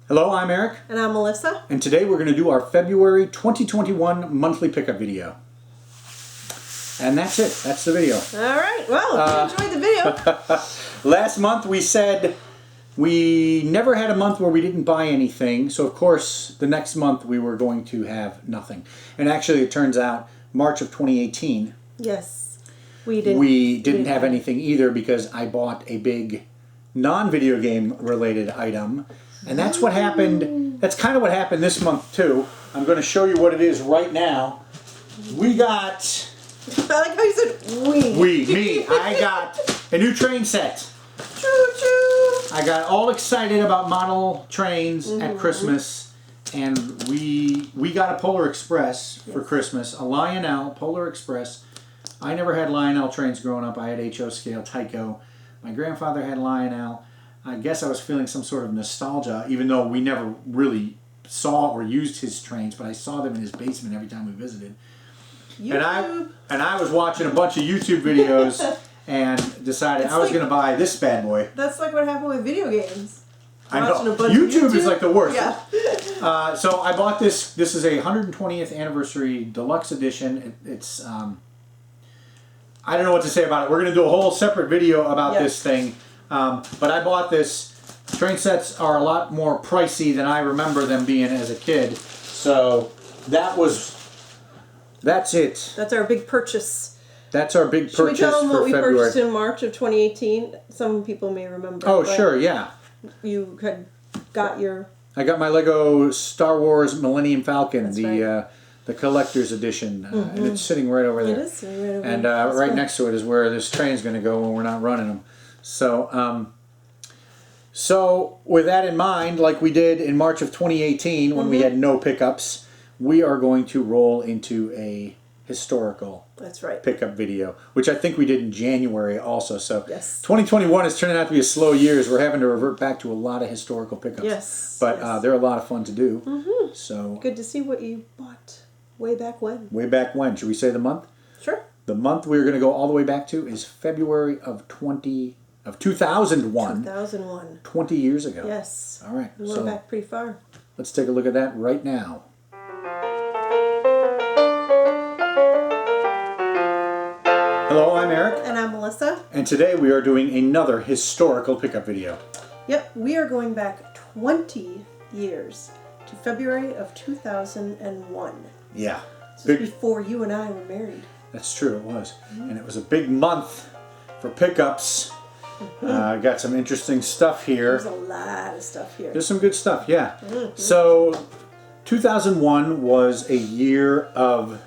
Hello, I'm Eric. And I'm Melissa. And today we're going to do our February 2021 monthly pickup video. And that's it. That's the video. All right. Well, if you enjoyed the video. Last month we said we never had a month where we didn't buy anything. So, of course, the next month we were going to have nothing. And actually, it turns out March of 2018. Yes. We didn't have anything either because I bought a big non-video game related item. And that's what happened. That's kind of what happened this month too. I'm going to show you what it is right now. We got... I like how you said we. Me. I got a new train set. Choo-choo. I got all excited about model trains at Christmas. And we got a Polar Express for Christmas. A Lionel Polar Express. I never had Lionel trains growing up. I had HO scale Tyco. My grandfather had Lionel. I guess I was feeling some sort of nostalgia, even though we never really saw or used his trains, but I saw them in his basement every time we visited. And I was watching a bunch of YouTube videos and decided I was going to buy this bad boy. That's like what happened with video games. I know. YouTube is like the worst. Yeah. So I bought this. This is a 120th anniversary deluxe edition. It's I don't know what to say about it. We're going to do a whole separate video about this thing. But I bought this. Train sets are a lot more pricey than I remember them being as a kid. So that's it. That's our big purchase. That's our big purchase for February. Should we tell them what we purchased in March of 2018? Some people may remember. Oh, sure, yeah. You had got your... I got my Lego Star Wars Millennium Falcon, That's the collector's edition, and it's sitting right over there. It is sitting right over there. And right next to it is where this train's going to go when we're not running them. So, so with that in mind, like we did in March of 2018 when we had no pickups, we are going to roll into a historical pickup video, which I think we did in January also. So 2021 is turning out to be a slow year as we're having to revert back to a lot of historical pickups. Yes. But they're a lot of fun to do. So good to see what you bought way back when. Way back when. Should we say the month? Sure. The month we're going to go all the way back to is February of 2001. 2001. 20 years ago. Yes. All right. We went back pretty far. Let's take a look at that right now. Hello, I'm Eric. And I'm Melissa. And today we are doing another historical pickup video. Yep, we are going back 20 years to February of 2001. Yeah. This was before you and I were married. That's true, it was. And it was a big month for pickups. Got some interesting stuff here. There's a lot of stuff here. There's some good stuff, yeah. So, 2001 was a year of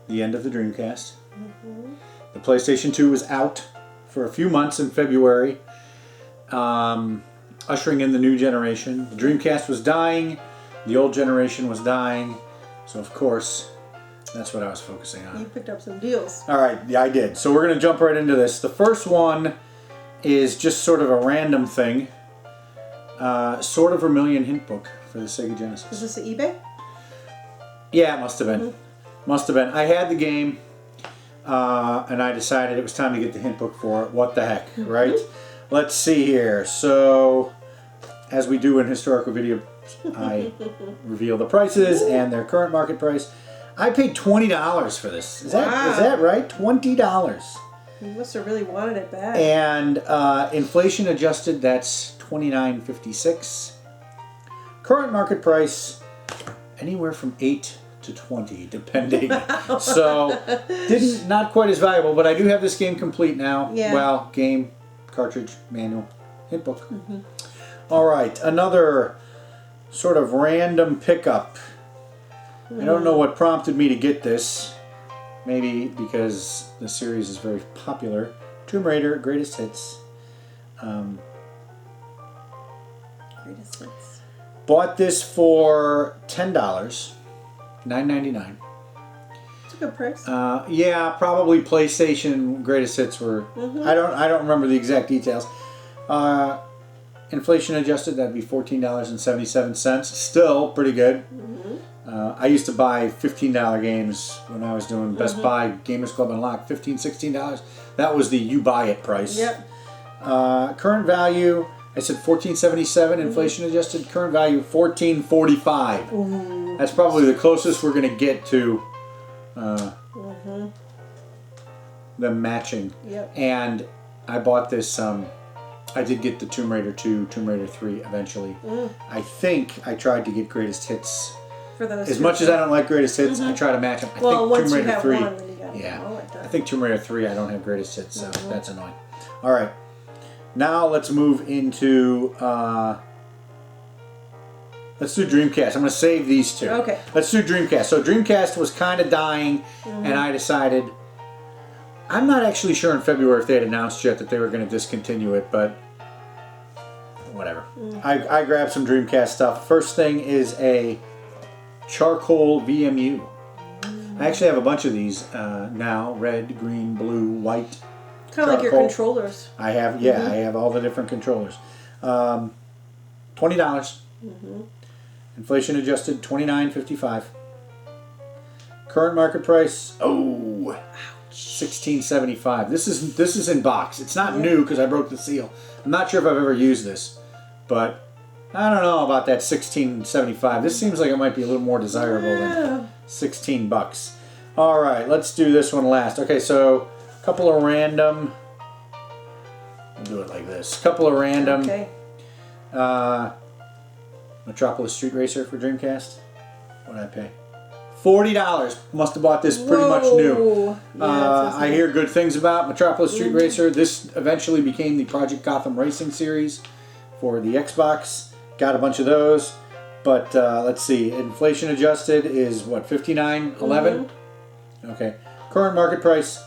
the end of the Dreamcast. The PlayStation 2 was out for a few months in February, ushering in the new generation. The Dreamcast was dying. The old generation was dying. So, of course, that's what I was focusing on. You picked up some deals. All right, yeah, I did. So we're going to jump right into this. The first one is just sort of a random thing. Sword of Vermilion hint book for the Sega Genesis. Is this at eBay? Yeah, it must have been. Must have been. I had the game, and I decided it was time to get the hint book for it. What the heck, right? Let's see here. So, as we do in historical videos, I reveal the prices and their current market price. I paid $20 for this. Is that right? $20. You must have really wanted it bad. And inflation adjusted, that's $29.56. Current market price, anywhere from $8 to $20, depending. So, not quite as valuable, but I do have this game complete now. Yeah. Well, game, cartridge, manual, hint book. All right, another sort of random pickup. I don't know what prompted me to get this. Maybe because the series is very popular. Tomb Raider, Greatest Hits. Greatest Hits. Bought this for $10, $9.99. It's a good price. Yeah, probably PlayStation Greatest Hits were. I don't remember the exact details. Inflation adjusted, that'd be $14.77. Still pretty good. I used to buy $15 games when I was doing Best Buy Gamers Club Unlocked. $15, $16. That was the you buy it price. Yep. Current value, I said 1477 inflation adjusted. Current value 1445. Ooh. That's probably the closest we're going to get to them matching. Yep. And I bought this. I did get the Tomb Raider 2, Tomb Raider 3 eventually. I think I tried to get greatest hits. For those As much as I don't like greatest hits, I try to match them. I think once Tomb Raider you have 3. one, then you got Yeah. all like that. I think Tomb Raider 3 I don't have greatest hits, so that's annoying. All right. Now let's move into let's do Dreamcast. I'm going to save these two. Okay. Let's do Dreamcast. So Dreamcast was kind of dying, and I decided, I'm not actually sure in February if they had announced yet that they were going to discontinue it, but whatever. I grabbed some Dreamcast stuff. First thing is a charcoal VMU. I actually have a bunch of these now. Red, green, blue, white. Kind of like your controllers. I have, I have all the different controllers. $20. Inflation adjusted, $29.55. Current market price, $16.75. This is in box. It's not new because I broke the seal. I'm not sure if I've ever used this, but I don't know about that $16.75. This seems like it might be a little more desirable than $16. All right, let's do this one last. Okay, so a couple of random. We'll do it like this. A couple of random. Okay. Metropolis Street Racer for Dreamcast. What did I pay? $40. Must have bought this pretty much new. Yeah, I hear good things about Metropolis Street Racer. This eventually became the Project Gotham Racing series for the Xbox. Got a bunch of those. But let's see. Inflation adjusted is what, $59.11? Okay. Current market price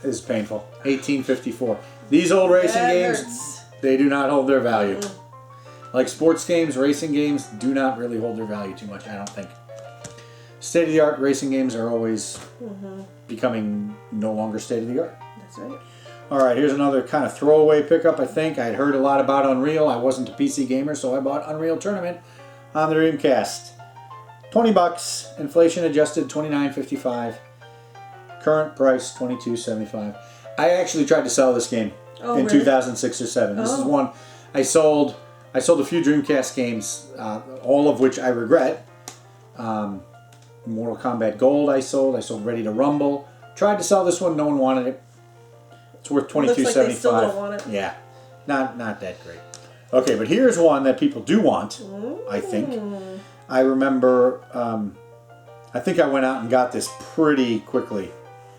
is painful. $18.54. These old racing games, they do not hold their value. Like sports games, racing games do not really hold their value too much, I don't think. State-of-the-art racing games are always becoming no longer state-of-the-art. That's right. All right, here's another kind of throwaway pickup, I think. I'd heard a lot about Unreal. I wasn't a PC gamer, so I bought Unreal Tournament on the Dreamcast. $20, inflation adjusted, $29.55. Current price, $22.75. I actually tried to sell this game in 2006 or 7. This is one I sold. I sold a few Dreamcast games, all of which I regret. Mortal Kombat Gold I sold. I sold Ready to Rumble. Tried to sell this one. No one wanted it. It's worth $22.75. Looks like they still don't want it. Yeah, not that great. Okay, but here's one that people do want, I think. I remember, I think I went out and got this pretty quickly.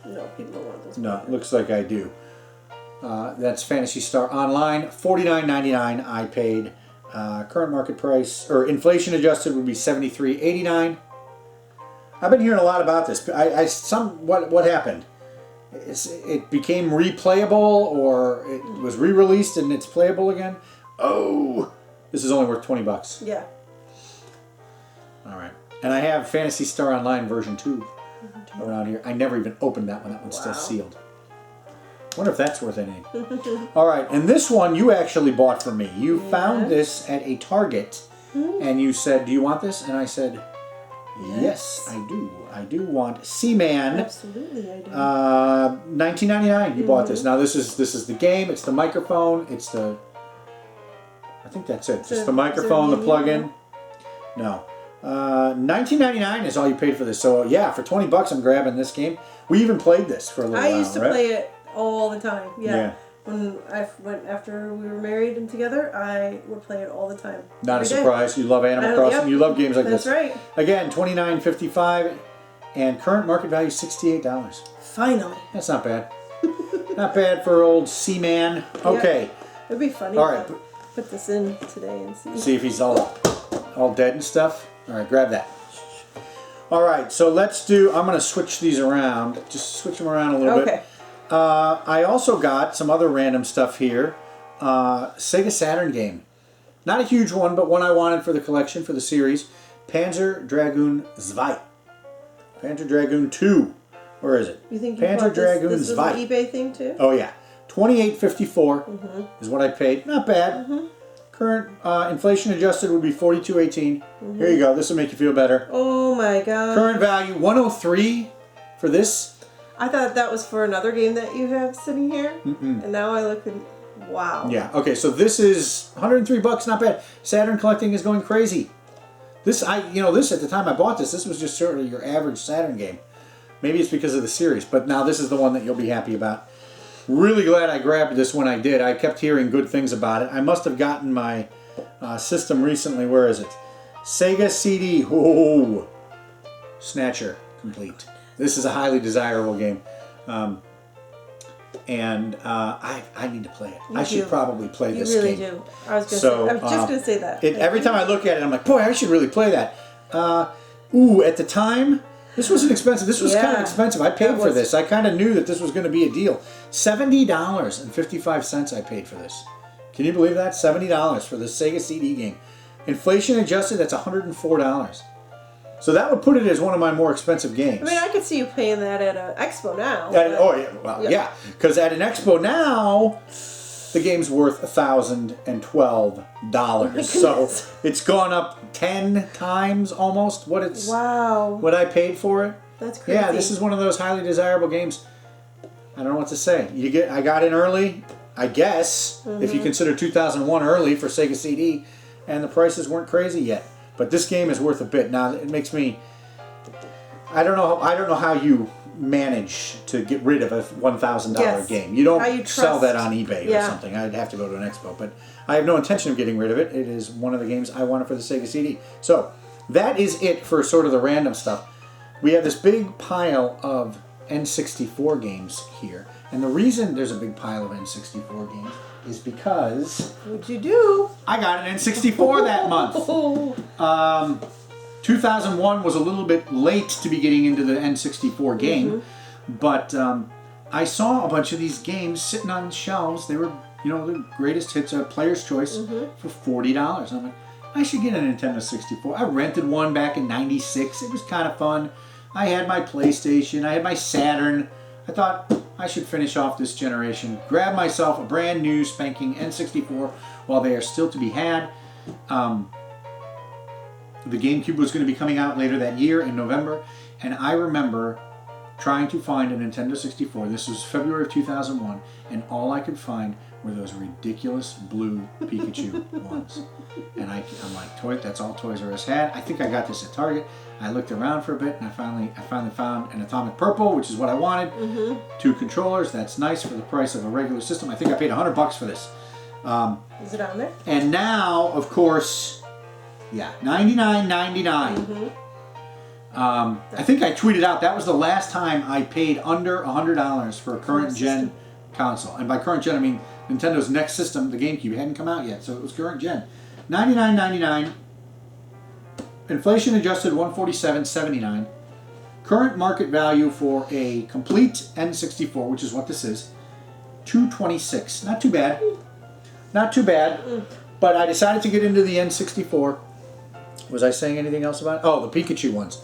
No, people don't want this. No, it looks like I do. That's Phantasy Star Online. $49.99 I paid. Current market price, or inflation adjusted, would be $73.89. I've been hearing a lot about this. What happened? It became replayable, or it was re-released and it's playable again. Oh, this is only worth $20. Yeah. All right, and I have Phantasy Star Online version 2 around here. I never even opened that one. That one's still sealed. Wonder if that's worth anything. All right, and this one you actually bought for me. You found this at a Target, and you said, "Do you want this?" And I said, "Yes, I do. I do want CMan." Absolutely, I do. $19.99. You bought this. Now this is the game. It's the microphone. It's the. I think that's it. Just the microphone, the plug-in. No. $19.99 is all you paid for this. So yeah, for $20, I'm grabbing this game. We even played this for a little while. I used to play it all the time. Yeah. When I went after we were married and together, I would play it all the time. Not a surprise. You love Animal Crossing. Yep. You love games like this. That's right. Again, $29.55, and current market value $68. Finally. That's not bad. Not bad for old CMan. Okay. Yep. It'd be funny. All right. To put this in today and see. See if he's all dead and stuff. All right, grab that. All right, so let's do. I'm going to switch these around. Just switch them around a little bit. I also got some other random stuff here. Sega Saturn game. Not a huge one, but one I wanted for the collection, for the series. Panzer Dragoon 2. Panzer Dragoon 2. Where is it? You think you Panzer bought Dragoon this was an eBay thing too? Oh yeah. $28.54 is what I paid. Not bad. Current inflation adjusted would be $42.18. Here you go. This will make you feel better. Oh my god. Current value $103 for this. I thought that was for another game that you have sitting here, and now I look and Wow. Yeah. Okay. So this is $103. Not bad. Saturn collecting is going crazy. This this at the time I bought this was just sort of your average Saturn game. Maybe it's because of the series, but now this is the one that you'll be happy about. Really glad I grabbed this when I did. I kept hearing good things about it. I must have gotten my system recently. Where is it? Sega CD. Oh, Snatcher complete. This is a highly desirable game. And I need to play it. I should probably play this game. You really do. I was just going to say that. Every time I look at it, I'm like, boy, I should really play that. At the time, this wasn't expensive. This was kind of expensive. I paid for this. I kind of knew that this was going to be a deal. $70.55 I paid for this. Can you believe that? $70 for the Sega CD game. Inflation adjusted, that's $104. So that would put it as one of my more expensive games. I mean, I could see you paying that at an expo now. Yeah. Because at an expo now, the game's worth $1,012. So it's gone up 10 times almost what I paid for it. That's crazy. Yeah, this is one of those highly desirable games. I don't know what to say. I got in early, I guess, if you consider 2001 early for Sega CD, and the prices weren't crazy yet. But this game is worth a bit. Now it makes me. I don't know how you manage to get rid of a $1,000 game. You don't sell that on eBay or something. I'd have to go to an expo, but I have no intention of getting rid of it. It is one of the games I wanted for the Sega CD. So that is it for sort of the random stuff. We have this big pile of N64 games here, and the reason there's a big pile of N64 games is because... What'd you do? I got an N64 that month. 2001 was a little bit late to be getting into the N64 game, but I saw a bunch of these games sitting on shelves. They were, the greatest hits, Player's Choice, for $40. I'm like, I should get a Nintendo 64. I rented one back in '96. It was kind of fun. I had my PlayStation. I had my Saturn. I thought I should finish off this generation, grab myself a brand new spanking N64 while they are still to be had. The GameCube was going to be coming out later that year in November, and I remember trying to find a Nintendo 64. This was February of 2001, and all I could find were those ridiculous blue Pikachu ones. And I'm like, that's all Toys R Us had. I think I got this at Target. I looked around for a bit, and I finally found an Atomic Purple, which is what I wanted. 2 controllers. That's nice for the price of a regular system. I think I paid $100 for this. Is it on there? And now, of course, $99.99. I think I tweeted out that was the last time I paid under $100 for a current gen console. And by current gen, I mean Nintendo's next system, the GameCube, hadn't come out yet, so it was current gen. $99.99. Inflation adjusted $147.79. Current market value for a complete N64, which is what this is, $226. Not too bad. Not too bad. But I decided to get into the N64. Was I saying anything else about it? Oh, the Pikachu ones.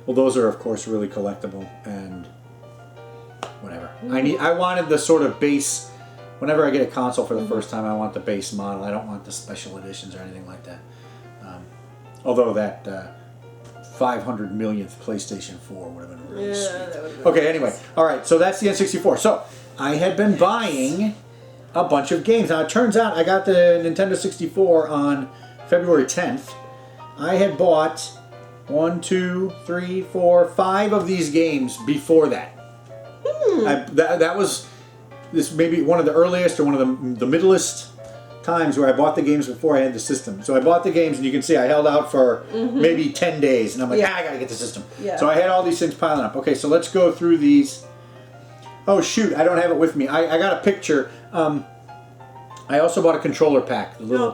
Well, those are of course really collectible and whatever. I wanted the sort of base. Whenever I get a console for the first time, I want the base model. I don't want the special editions or anything like that. Although that 500 millionth PlayStation 4 would have been really sweet. That would have been Okay, anyway. All right, so that's the N64. So I had been buying a bunch of games. Now, it turns out I got the Nintendo 64 on February 10th. I had bought 1, 2, 3, 4, 5 of these games before that. That was this maybe one of the earliest or one of the middlest times where I bought the games before I had the system. So I bought the games, and you can see I held out for maybe 10 days, and I'm like, I gotta get the system. So I had all these things piling up. Okay, so let's go through these. Oh shoot, I don't have it with me. I got a picture. I also bought a controller pack. The little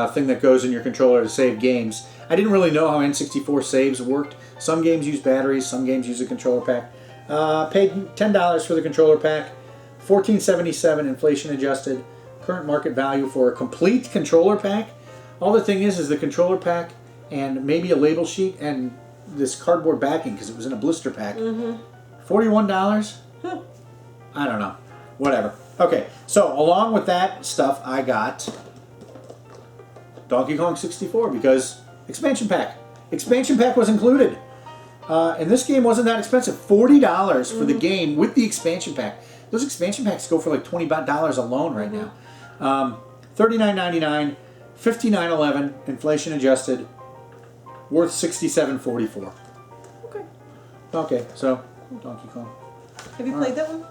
thing that goes in your controller to save games. I didn't really know how N64 saves worked. Some games use batteries, some games use a controller pack. Paid $10 for the controller pack, $14.77 inflation adjusted. Current market value for a complete controller pack. All the thing is the controller pack and maybe a label sheet and this cardboard backing because it was in a blister pack. $41? I don't know. Whatever. Okay, so along with that stuff, I got Donkey Kong 64 because expansion pack. Expansion pack was included. And this game wasn't that expensive. $40 for the game with the expansion pack. Those expansion packs go for like $20 alone right now. $39.99, $59.11, inflation adjusted, worth $67.44. Okay. Okay, so Donkey Kong. Have you played that one?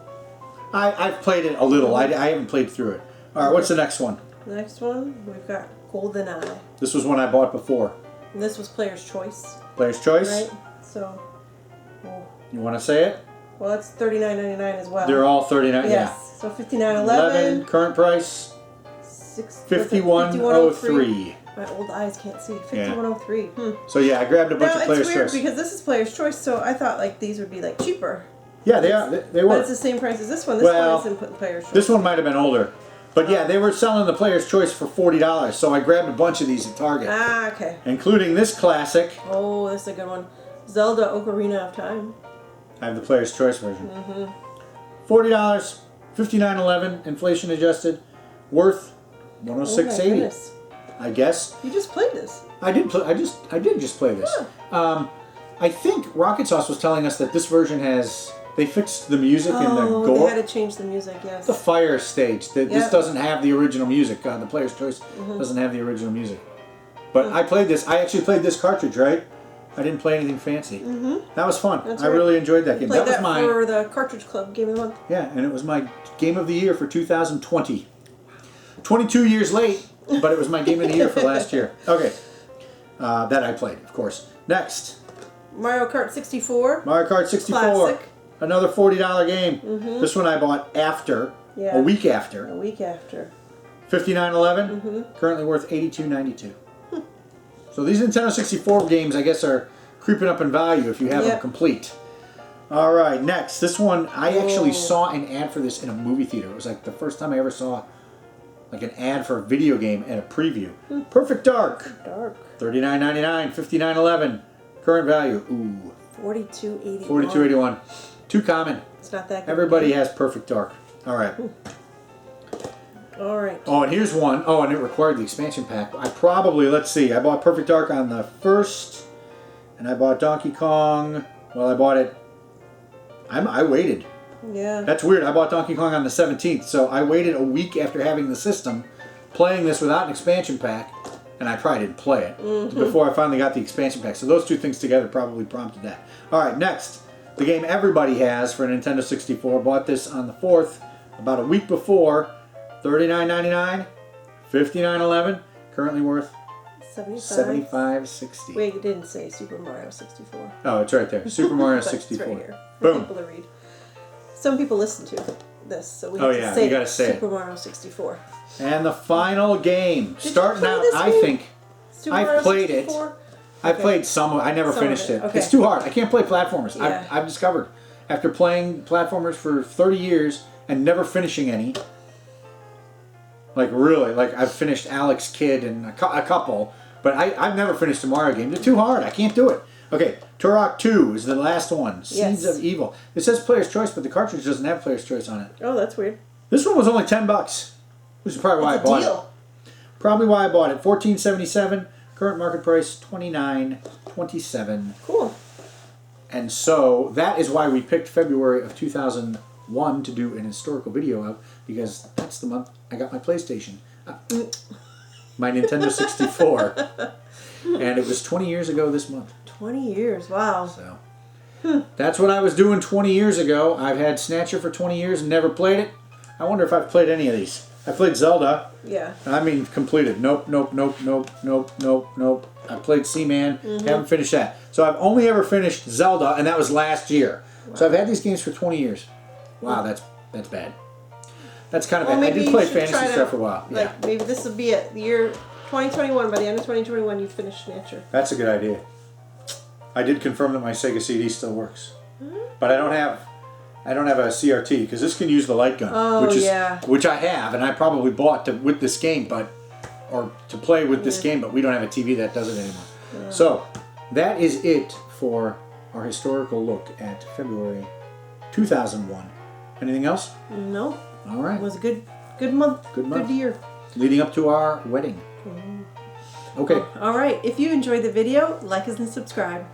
I've played it a little. I haven't played through it. All right, what's the next one? The next one, we've got GoldenEye. This was one I bought before. And this was Player's Choice. Player's Choice? Right? So, You want to say it? well, it's $39.99 as well. They're all $39. Yes. So $59.11. 11, current price, $51.03. My old eyes can't see. $51.03. So yeah, I grabbed a bunch of Player's It's weird Choice. because this is Player's Choice, so I thought like these would be like cheaper. Yeah, they are. They But were. it's the same price as this one. This Well, one isn't put in Player's Choice. This one might have been older. But yeah, they were selling the Player's Choice for $40. So I grabbed a bunch of these at Target. Ah, okay. Including this classic. Oh, this is a good one. Zelda Ocarina of Time. I have the Player's Choice version. $40, $59.11, inflation adjusted, worth $106.80. I guess. You just played this. I did just play this. Huh. I think Rocket Sauce was telling us that this version has. They fixed the music and the Oh, gore. they had to change the music, yes. The fire stage. This Yep. doesn't have the original music. The Player's Choice doesn't have the original music. But I played this. I actually played this cartridge, right? I didn't play anything fancy. That was fun. That's I right. really enjoyed that game. Played That was my for the Cartridge Club Game of the Month. and it was my game of the year for 2020. 22 years late, but it was my game of the year for last year. Okay, that I played, of course. Next, Mario Kart 64. Mario Kart 64. Classic. Another $40 game. This one I bought after, Yeah. a week after. A week after. $59.11. Currently worth $82.92. So these Nintendo 64 games, I guess, are creeping up in value if you have them complete. All right, next. This one, I actually saw an ad for this in a movie theater. It was like the first time I ever saw like an ad for a video game and a preview. Perfect Dark. Dark. $39.99, $59.11. Current value, ooh, $42.81. $42.81. Too common. It's not that good. Everybody has Perfect Dark. All right. All right. Oh, and here's one. Oh, and it required the expansion pack. I probably, let's see, I bought Perfect Dark on the 1st, and I bought Donkey Kong. Well, I bought it. I waited. Yeah. That's weird. I bought Donkey Kong on the 17th, so I waited a week after having the system, playing this without an expansion pack, and I probably didn't play it before I finally got the expansion pack. So those two things together probably prompted that. All right, next. The game everybody has for Nintendo 64. Bought this on the 4th, about a week before. $39.99, $59.11, currently worth $75.60. Wait, it didn't say Super Mario 64. Oh, it's right there. Super Mario But 64. It's right here for Boom. people to read. Some people listen to this, so we Oh, have yeah, to say you gotta say Super Mario 64. And the final game. Did you Starting play out, this I game? think. Super I've Mario played 64? it. I've Okay. played some. I never Some of finished it, it. okay. It's too hard. I can't play platformers. Yeah. I've discovered after playing platformers for 30 years and never finishing any. Like really, like I've finished Alex Kidd and a couple, but I've never finished a Mario game. They're too hard. I can't do it. Okay, Turok 2 is the last one. Seeds of Evil. It says Player's Choice, but the cartridge doesn't have Player's Choice on it. Oh, that's weird. This one was only $10, which is probably why I bought it. Probably why I bought it. $14.77. Current market price $29.27. Cool. And so that is why we picked February of 2001 to do an historical video of, because that's the month I got my PlayStation, my Nintendo 64, and it was 20 years ago this month. 20 years, wow. So that's what I was doing 20 years ago. I've had Snatcher for 20 years and never played it. I wonder if I've played any of these. I played Zelda. Yeah. I mean, completed. Nope, nope, nope, nope, nope, nope, nope. I played CMan. Haven't finished that. So I've only ever finished Zelda, and that was last year. Wow. So I've had these games for 20 years. Wow, that's bad. That's kind of bad. I did play Fantasy Star for a while. Like, yeah. maybe this will be it. The year 2021. By the end of 2021, you finish Snatcher. That's a good idea. I did confirm that my Sega CD still works, but I don't have a CRT because this can use the light gun, which I have, and I probably bought with this game, or to play with this game, but we don't have a TV that does it anymore. Yeah. So that is it for our historical look at February 2001. Anything else? No. All right. It was a good month. Good month. Good year. Leading up to our wedding. Okay. All right. If you enjoyed the video, like us and subscribe.